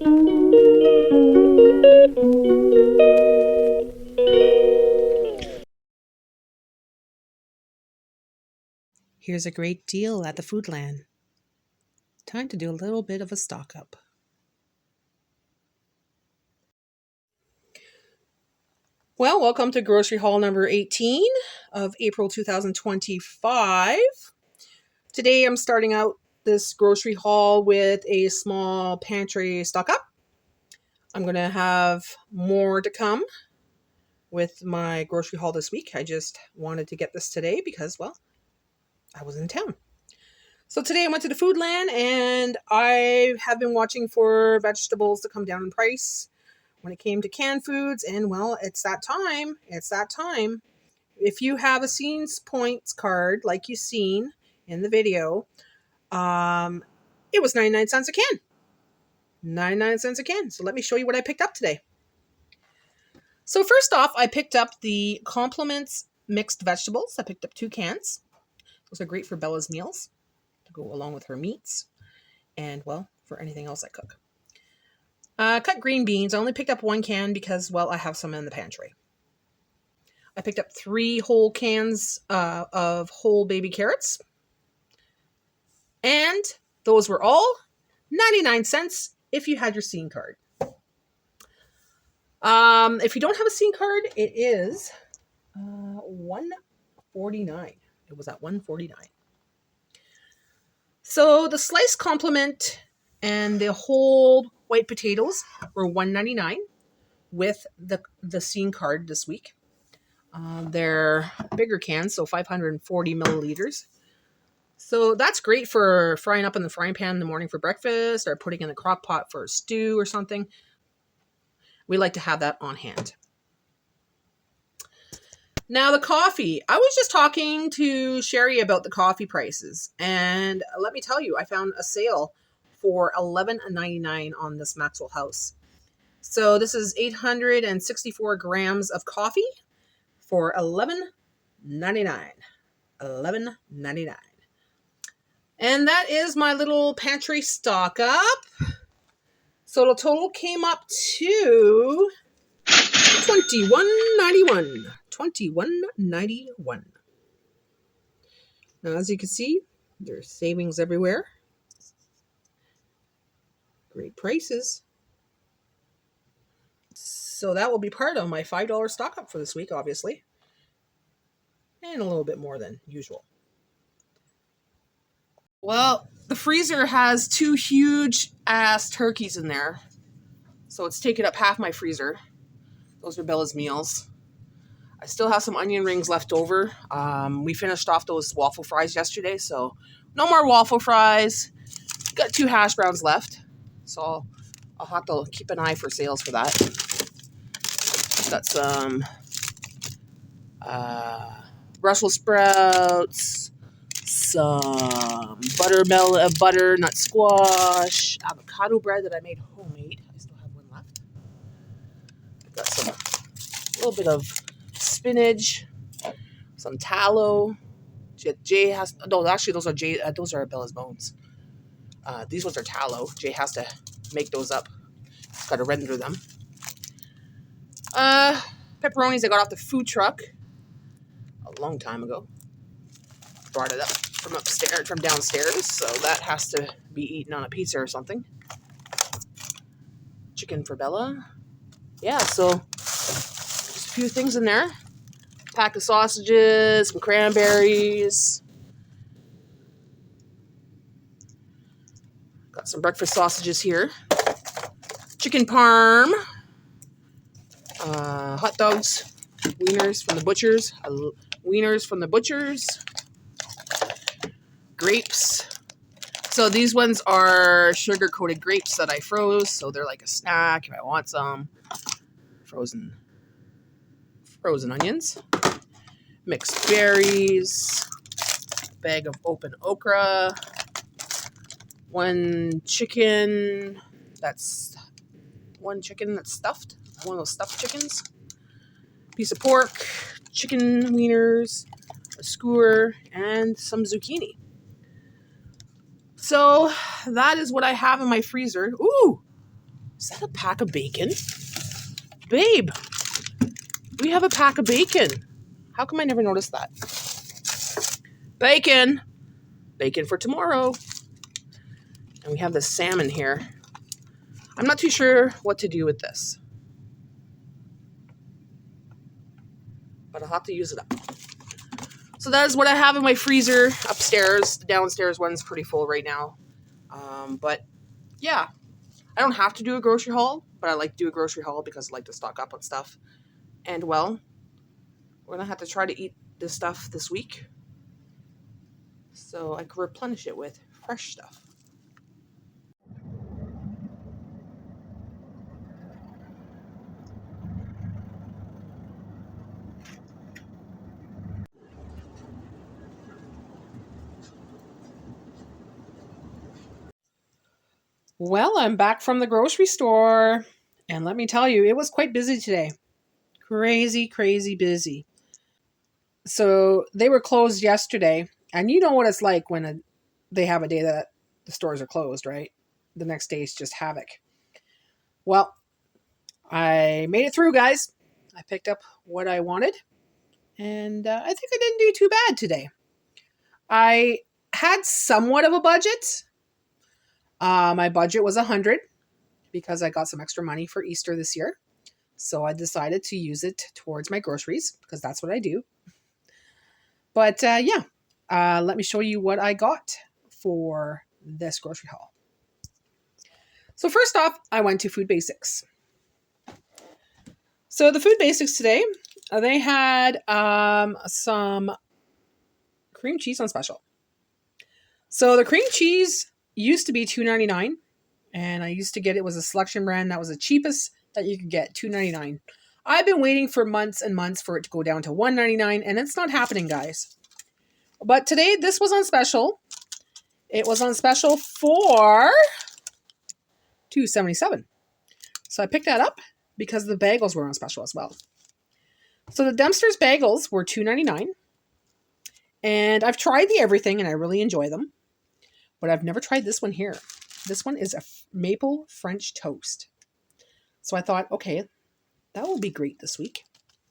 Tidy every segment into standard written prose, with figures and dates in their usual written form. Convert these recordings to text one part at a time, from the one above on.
Here's a great deal at the Foodland. Time to do a little bit of a stock up. Well, welcome to grocery haul number 18 of April 2025. Today I'm starting out this grocery haul with a small pantry stock up. I'm going to have more to come with my grocery haul this week. I just wanted to get this today because, well, I was in town. So today I went to the Foodland and I have been watching for vegetables to come down in price when it came to canned foods. And well, it's that time. It's that time. If you have a Scenes Points card like you've seen in the video, it was 99 cents a can. 99 cents a can. So let me show you what I picked up today. So first off, I picked up the Compliments mixed vegetables. I picked up 2 cans. Those are great for Bella's meals to go along with her meats and, well, for anything else I cook. Cut green beans. I only picked up 1 can because, well, I have some in the pantry. I picked up 3 whole cans of whole baby carrots. And those were all 99 cents if you had your Scene card. If you don't have a Scene card, it is $1.49. It was at $1.49. So the sliced compliment and the whole white potatoes were $1.99 with the Scene card this week. They're bigger cans, so 540 milliliters. So that's great for frying up in the frying pan in the morning for breakfast or putting in the crock pot for a stew or something. We like to have that on hand. Now the coffee. I was just talking to Sherry about the coffee prices. And let me tell you, I found a sale for $11.99 on this Maxwell House. So this is 864 grams of coffee for $11.99. $11.99. And that is my little pantry stock up. So the total came up to $21.91. $21.91. Now, as you can see, there's savings everywhere. Great prices. So that will be part of my $5 stock up for this week, obviously. And a little bit more than usual. Well, the freezer has 2 huge ass turkeys in there. So it's taken up half my freezer. Those are Bella's meals. I still have some onion rings left over. We finished off those waffle fries yesterday, so no more waffle fries. Got 2 hash browns left, so I'll have to keep an eye for sales for that. Got some Brussels sprouts, some butternut squash, avocado bread that I made homemade. I still have one left. Got some, a little bit of spinach, some tallow. Jay has actually those are Bella's bones. These ones are tallow. Jay has to make those up. He's got to render them. Pepperonis I got off the food truck a long time ago. Brought it up from downstairs, so that has to be eaten on a pizza or something. Chicken for Bella. Yeah, so just a few things in there. Pack of sausages, some cranberries. Got some breakfast sausages here. Chicken parm. Hot dogs. Wieners from the butchers. Grapes. So these ones are sugar-coated grapes that I froze, so they're like a snack if I want some. Frozen onions. Mixed berries. Bag of open okra. 1 chicken that's stuffed. One of those stuffed chickens. Piece of pork. Chicken wieners. A skewer. And some zucchini. So that is what I have in my freezer. Ooh! Is that a pack of bacon? Babe, we have a pack of bacon. How come I never noticed that? Bacon. Bacon for tomorrow. And we have the salmon here. I'm not too sure what to do with this, but I'll have to use it up. So that is what I have in my freezer upstairs. The downstairs one's pretty full right now. But yeah, I don't have to do a grocery haul, but I like to do a grocery haul because I like to stock up on stuff. And well, we're going to have to try to eat this stuff this week so I can replenish it with fresh stuff. Well, I'm back from the grocery store, and let me tell you, it was quite busy today. Crazy, crazy busy. So they were closed yesterday, and you know what it's like when they have a day that the stores are closed, right? The next day is just havoc. Well, I made it through, guys. I picked up what I wanted, and I think I didn't do too bad today. I had somewhat of a budget. My budget was $100 because I got some extra money for Easter this year. So I decided to use it towards my groceries because that's what I do. But let me show you what I got for this grocery haul. So first off, I went to Food Basics. So the Food Basics today, they had some cream cheese on special. So the cream cheese used to be $2.99, and I used to get it was a selection brand that was the cheapest that you could get, $2.99. I've been waiting for months and months for it to go down to $1.99, and it's not happening, guys. But today, this was on special. It was on special for $2.77. So I picked that up because the bagels were on special as well. So the Dempster's bagels were $2.99. And I've tried the everything, and I really enjoy them. But I've never tried this one here. This one is a maple French toast. So I thought, okay, that will be great this week.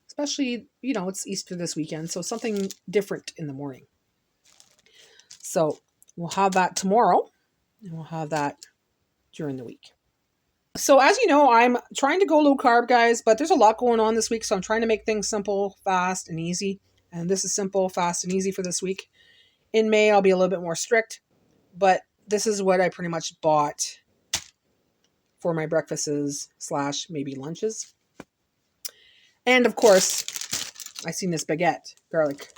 Especially, it's Easter this weekend, so something different in the morning. So we'll have that tomorrow, and we'll have that during the week. So as you know, I'm trying to go low carb, guys, but there's a lot going on this week, so I'm trying to make things simple, fast, and easy. And this is simple, fast, and easy for this week. In May, I'll be a little bit more strict, but this is what I pretty much bought for my breakfasts / maybe lunches. And of course, I seen this baguette, garlic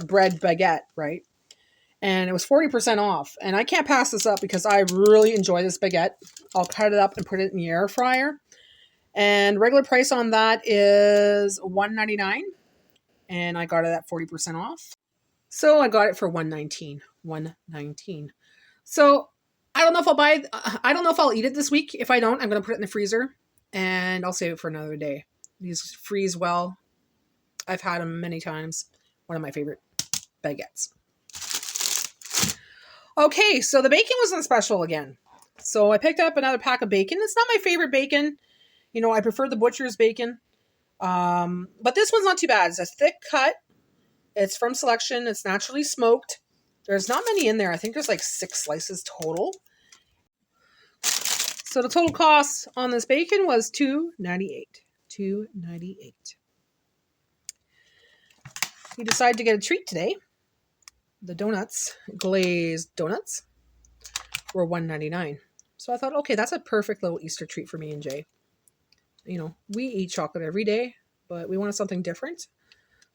bread baguette, right? And it was 40% off. And I can't pass this up because I really enjoy this baguette. I'll cut it up and put it in the air fryer. And regular price on that is $1.99. And I got it at 40% off. So I got it for $1.19. $1.19. So I don't know if I'll eat it this week. If I don't, I'm going to put it in the freezer and I'll save it for another day. These freeze well. I've had them many times. One of my favorite baguettes. Okay, so the bacon was on special again. So I picked up another pack of bacon. It's not my favorite bacon. I prefer the butcher's bacon. But this one's not too bad. It's a thick cut. It's from Selection. It's naturally smoked. There's not many in there. I think there's like 6 slices total. So the total cost on this bacon was $2.98. $2.98. We decided to get a treat today. The donuts, glazed donuts, were $1.99. So I thought, okay, that's a perfect little Easter treat for me and Jay. We eat chocolate every day, but we wanted something different.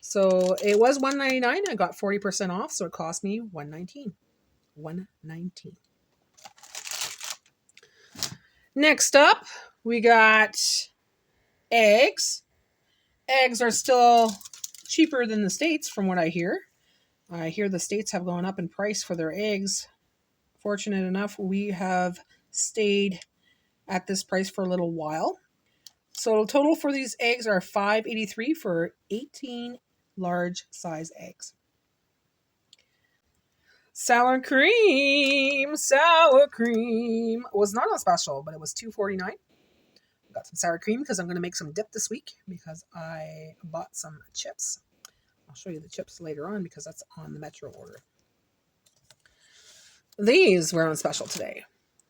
So it was $1.99. I got 40% off, so it cost me $1.19. $1.19. Next up, we got eggs. Eggs are still cheaper than the States, from what I hear. I hear the States have gone up in price for their eggs. Fortunate enough, we have stayed at this price for a little while. So the total for these eggs are $5.83 for 18 large size eggs. Sour cream. Sour cream. It was not on special, but it was $2.49. Got some sour cream because I'm going to make some dip this week because I bought some chips. I'll show you the chips later on because that's on the Metro order. These were on special today.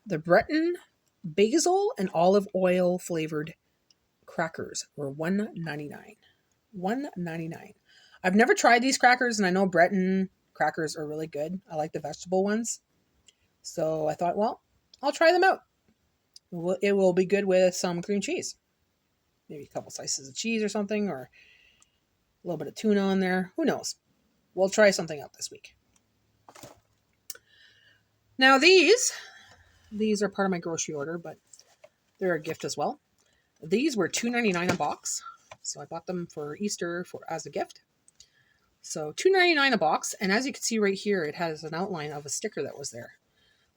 The Breton basil and olive oil flavored crackers were $1.99. $1.99. I've never tried these crackers, and I know Breton crackers are really good. I like the vegetable ones. So I thought, well, I'll try them out. It will be good with some cream cheese. Maybe a couple slices of cheese or something, or a little bit of tuna on there. Who knows? We'll try something out this week. Now these are part of my grocery order, but they're a gift as well. These were $2.99 a box. So I bought them for Easter as a gift. So $2.99 a box. And as you can see right here, it has an outline of a sticker that was there.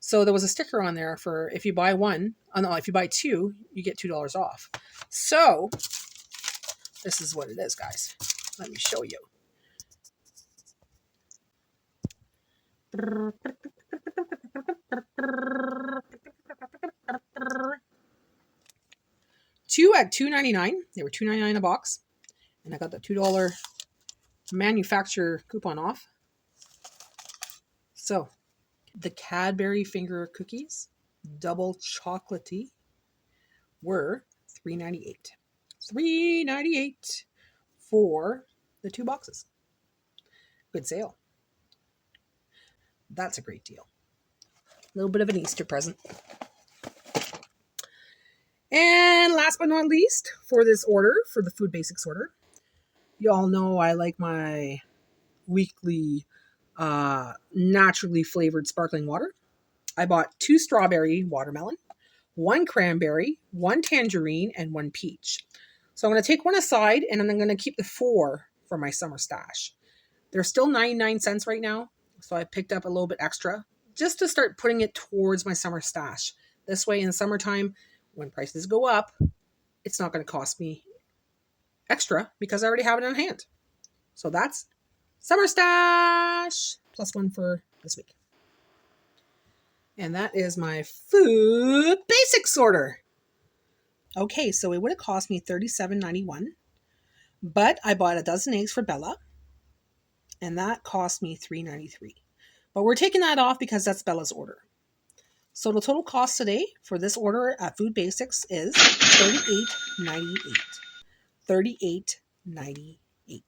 So there was a sticker on there for if you buy one, if you buy two, you get $2 off. So this is what it is, guys. Let me show you. Two at $2.99. They were $2.99 a box. And I got the $2 manufacturer coupon off. So the Cadbury finger cookies, double chocolatey, were $3.98. $3.98 for the 2 boxes. Good sale. That's a great deal. A little bit of an Easter present. And last but not least, for this order, for the Food Basics order, you all know I like my weekly naturally flavored sparkling water. I bought 2 strawberry watermelon, 1 cranberry, 1 tangerine, and 1 peach. So I'm going to take one aside, and I'm going to keep the 4 for my summer stash. They're still 99 cents right now, so I picked up a little bit extra just to start putting it towards my summer stash. This way in the summertime, when prices go up, it's not going to cost me extra because I already have it on hand. So that's summer stash plus 1 for this week. And that is my Food Basics order. Okay, so it would have cost me $37.91, but I bought a dozen eggs for Bella, and that cost me $3.93. But we're taking that off because that's Bella's order. So the total cost today for this order at Food Basics is $38.98. $38.98.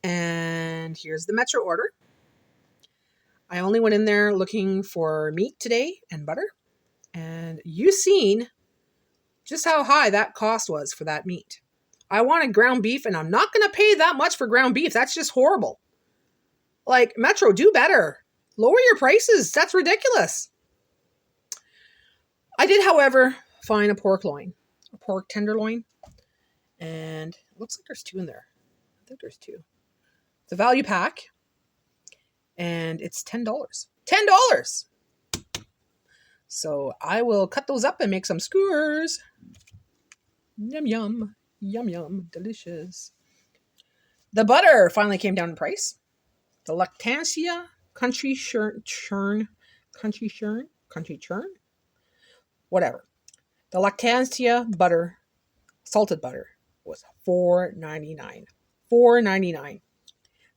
And here's the Metro order. I only went in there looking for meat today and butter. And you've seen just how high that cost was for that meat. I wanted ground beef, and I'm not going to pay that much for ground beef. That's just horrible. Like, Metro, do better. Lower your prices. That's ridiculous. I did, however, find a pork tenderloin. And it looks like there's 2 in there. I think there's 2. It's a value pack. And it's $10. $10! So I will cut those up and make some skewers. Yum, yum. Yum, yum. Delicious. The butter finally came down in price. The Lactancia Country Churn. Whatever. The Lactancia butter, salted butter, was $4.99. $4.99.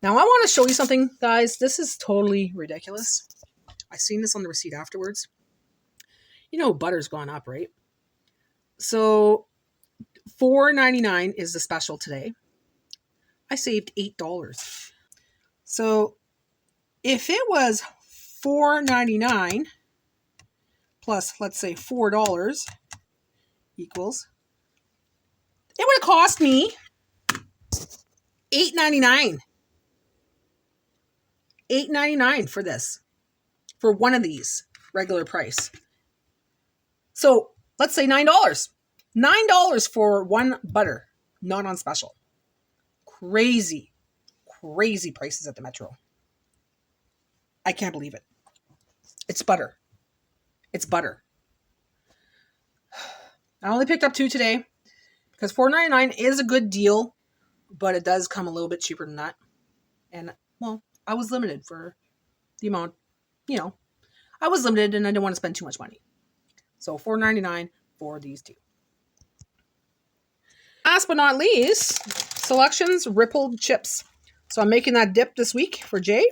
Now I want to show you something, guys. This is totally ridiculous. I seen this on the receipt afterwards. You know, butter's gone up, right? So $4.99 is the special today. I saved $8. So if it was $4.99 plus, let's say, $4 equals, it would have cost me $8.99. $8.99 for this, for one of these, regular price. So let's say $9. $9 for one butter, not on special. Crazy, crazy prices at the Metro. I can't believe it. It's butter. It's butter. I only picked up 2 today because $4.99 is a good deal, but it does come a little bit cheaper than that. And, well, I was limited for the amount, I was limited and I didn't want to spend too much money. So $4.99 for these two. Last but not least, Selections Rippled Chips. So I'm making that dip this week for Jay.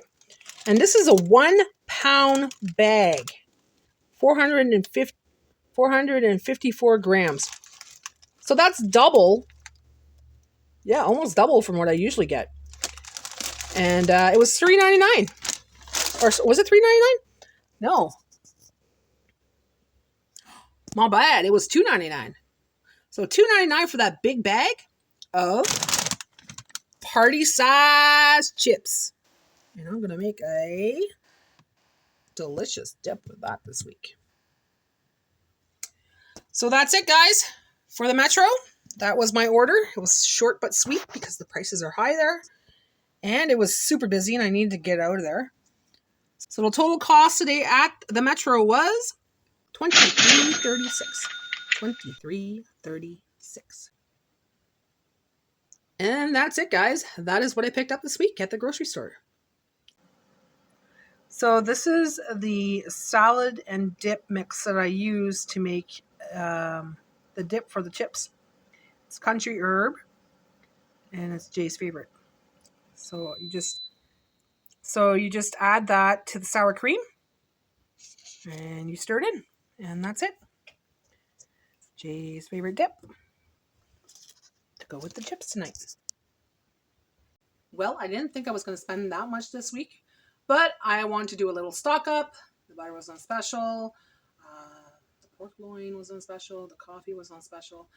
And this is a 1 pound bag. 454 grams. So that's double. Yeah, almost double from what I usually get. And it was $3.99. Or was it $3.99? No. My bad. It was $2.99. So $2.99 for that big bag of party-sized chips. And I'm going to make a delicious dip with that this week. So that's it, guys, for the Metro. That was my order. It was short but sweet because the prices are high there. And it was super busy and I needed to get out of there. So the total cost today at the Metro was $23.36. $23.36. And that's it, guys. That is what I picked up this week at the grocery store. So this is the salad and dip mix that I use to make the dip for the chips. It's country herb, and it's Jay's favorite. So you just add that to the sour cream, and you stir it in, and that's it. Jay's favorite dip to go with the chips tonight. Well, I didn't think I was going to spend that much this week, but I wanted to do a little stock up. The butter was on special. The pork loin was on special. The coffee was on special.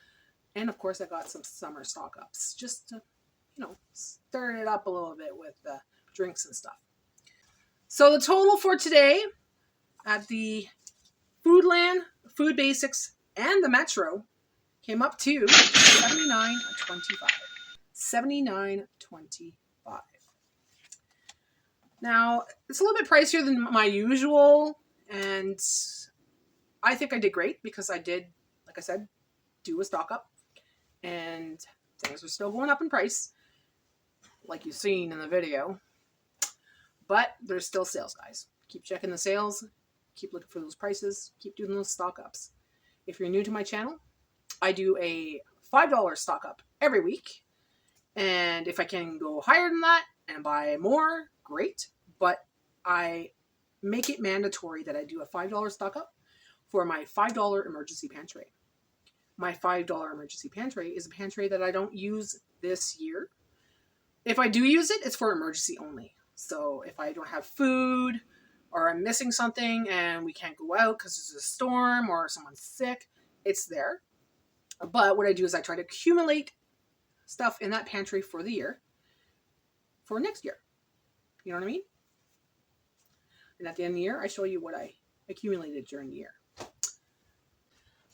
And of course, I got some summer stock ups just to, stir it up a little bit with the drinks and stuff. So the total for today at the Foodland, Food Basics, and the Metro came up to $79.25. $79.25. Now, it's a little bit pricier than my usual, and I think I did great because I did, like I said, do a stock up, and things are still going up in price, like you've seen in the video, but there's still sales, guys. Keep checking the sales, keep looking for those prices, keep doing those stock ups. If you're new to my channel, I do a $5 stock up every week, and if I can go higher than that and buy more, great, but I make it mandatory that I do a $5 stock up for my $5 emergency pantry. My $5 emergency pantry is a pantry that I don't use this year. If I do use it, it's for emergency only. So if I don't have food or I'm missing something and we can't go out because there's a storm or someone's sick, it's there. But what I do is I try to accumulate stuff in that pantry for the year, for next year. You know what I mean? And at the end of the year, I show you what I accumulated during the year.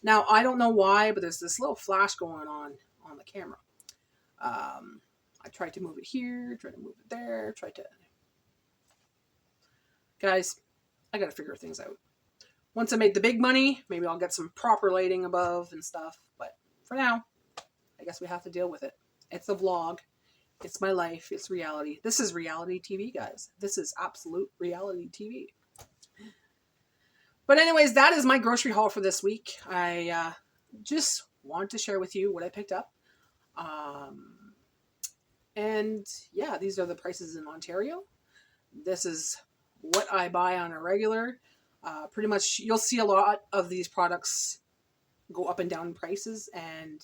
Now, I don't know why, but there's this little flash going on the camera. I tried to move it here, tried to move it there, Guys, I got to figure things out. Once I make the big money, maybe I'll get some proper lighting above and stuff. But for now, I guess we have to deal with it. It's a vlog. It's my life. It's reality. This is reality TV, guys. This is absolute reality TV. But anyways, that is my grocery haul for this week. I just wanted to share with you what I picked up. And yeah, these are the prices in Ontario. This is what I buy on a regular. Pretty much you'll see a lot of these products go up and down in prices, and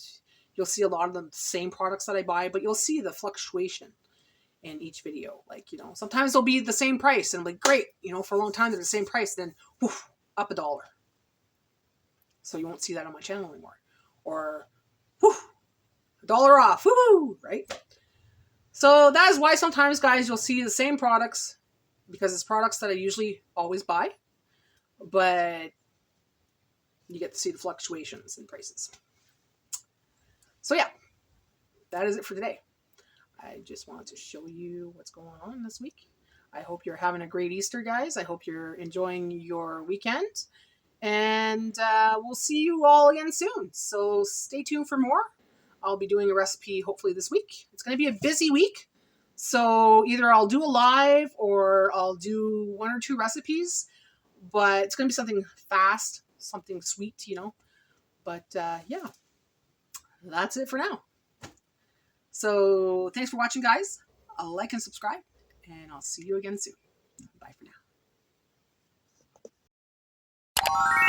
you'll see a lot of the same products that I buy, but you'll see the fluctuation in each video. Like, sometimes they'll be the same price and I'm like, great, for a long time they're the same price, then woof, up $1. So you won't see that on my channel anymore. Or whew, $1 off, woohoo, right? So that is why sometimes, guys, you'll see the same products, because it's products that I usually always buy, but you get to see the fluctuations in prices. So yeah, that is it for today. I just wanted to show you what's going on this week. I hope you're having a great Easter, guys. I hope you're enjoying your weekend. And we'll see you all again soon. So stay tuned for more. I'll be doing a recipe hopefully this week. It's going to be a busy week. So either I'll do a live or I'll do 1 or 2 recipes, but it's going to be something fast, something sweet, you know. But yeah, that's it for now. So thanks for watching, guys. I'll like and subscribe, and I'll see you again soon. Bye for now.